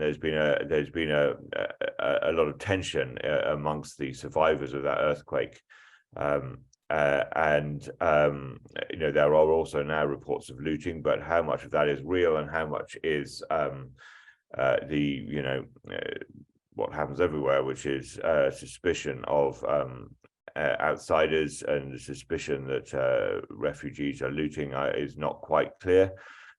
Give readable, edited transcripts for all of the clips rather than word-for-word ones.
a lot of tension amongst the survivors of that earthquake. There are also now reports of looting, but how much of that is real and how much is what happens everywhere, which is suspicion of outsiders, and the suspicion that refugees are looting is not quite clear.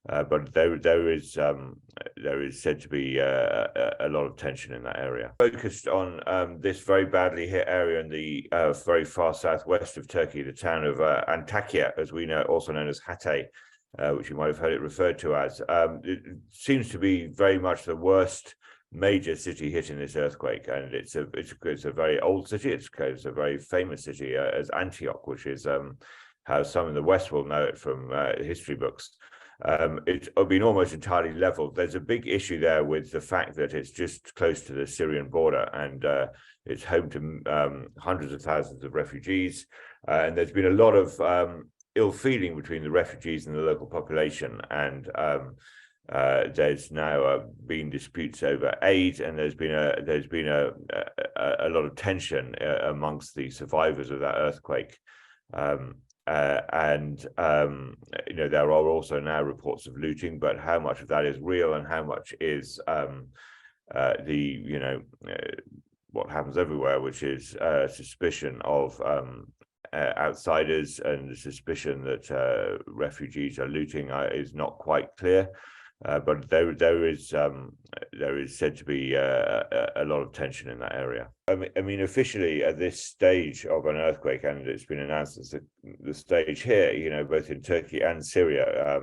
But there is said to be a lot of tension in that area. Focused on this very badly hit area in the very far southwest of Turkey, the town of Antakya, as we know, also known as Hatay, which you might have heard it referred to as. It seems to be very much the worst major city hit in this earthquake, and it's a very old city. It's a very famous city as Antioch, which is how some in the West will know it from history books. It's been almost entirely leveled. There's a big issue there with the fact that it's just close to the Syrian border, and it's home to hundreds of thousands of refugees. And there's been a lot of ill feeling between the refugees and the local population, and there's now been disputes over aid, and there's been a lot of tension amongst the survivors of that earthquake. There are also now reports of looting, but how much of that is real and how much is what happens everywhere, which is suspicion of outsiders, and the suspicion that refugees are looting is not quite clear. But there is said to be a lot of tension in that area. I mean, officially at this stage of an earthquake, and it's been announced as the stage here, both in Turkey and Syria,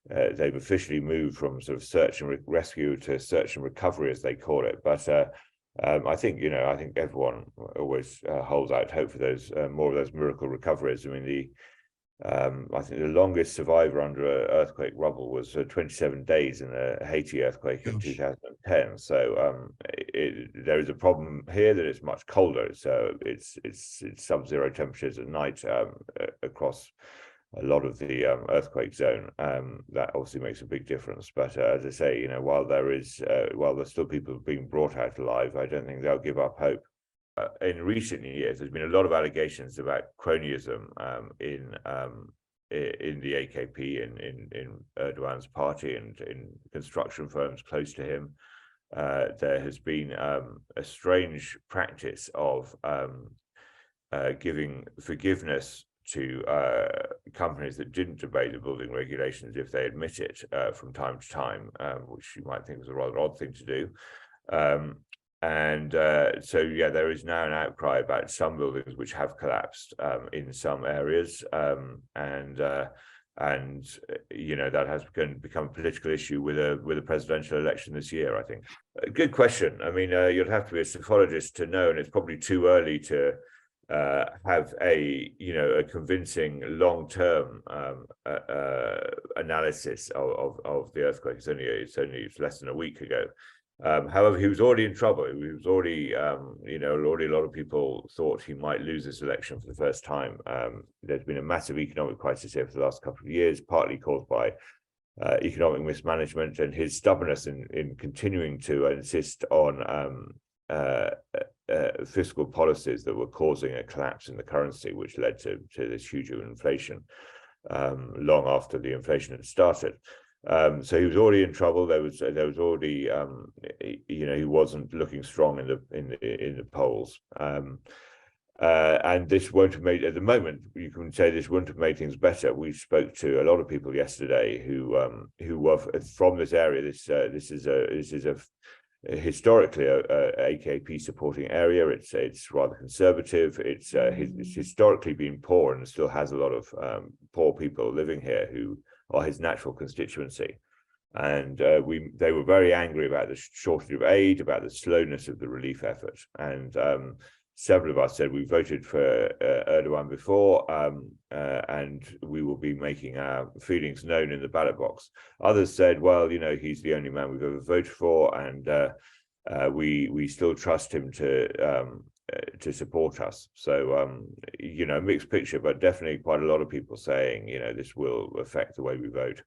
they've officially moved from sort of search and rescue to search and recovery, as they call it. But I think everyone always holds out hope for those more of those miracle recoveries. I mean, I think the longest survivor under earthquake rubble was 27 days in the Haiti earthquake in 2010. So there is a problem here that it's much colder. So it's sub-zero temperatures at night across a lot of the earthquake zone. That obviously makes a big difference. But as I say, while there's still people being brought out alive, I don't think they'll give up hope. In recent years, there's been a lot of allegations about cronyism in the AKP, in Erdogan's party, and in construction firms close to him. There has been a strange practice of giving forgiveness to companies that didn't obey the building regulations if they admit it from time to time, which you might think was a rather odd thing to do. There is now an outcry about some buildings which have collapsed in some areas, that has become a political issue with a presidential election this year, I think. Good question. I mean, you'd have to be a psychologist to know, and it's probably too early to have a convincing long-term analysis of the earthquake. It's only less than a week ago. However, he was already in trouble. He was already, already a lot of people thought he might lose this election for the first time. There's been a massive economic crisis here for the last couple of years, partly caused by economic mismanagement and his stubbornness in continuing to insist on fiscal policies that were causing a collapse in the currency, which led to this huge inflation long after the inflation had started. So he was already in trouble. There was already, he wasn't looking strong in the polls, and this won't have made, at the moment, you can say this wouldn't have made things better. We spoke to a lot of people yesterday who were from this area. This is historically a AKP supporting area. It's rather conservative. It's historically been poor and still has a lot of poor people living here who are his natural constituency, and they were very angry about the shortage of aid, about the slowness of the relief effort, and several of us said we voted for Erdogan before, and we will be making our feelings known in the ballot box. Others said, well, he's the only man we've ever voted for, and we still trust him to support us. So, mixed picture, but definitely quite a lot of people saying, this will affect the way we vote.